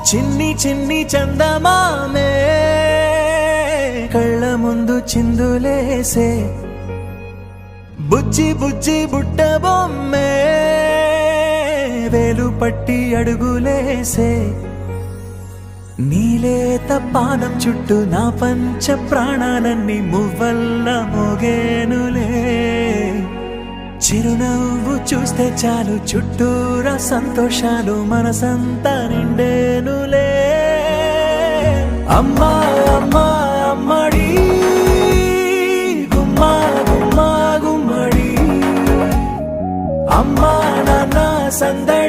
చిన్ని చిన్ని చందమామే కళ్ళ ముందు చిందులేసే బుజ్జి బుజ్జి బుట్ట బొమ్మే వేలు పట్టి అడుగులేసే నీలేత పానం చుట్టూ నా పంచ ప్రాణాలన్నీ మువ్వల్ల మోగేనులే చిరునవ్వు చూస్తే చాలు చుట్టూరా సంతోషాలు మనసంతా నిండేనులే అమ్మా అమ్మా అమ్మడి గుమ్మా గుమ్మా గుమ్మడి అమ్మా నాన్న సందడి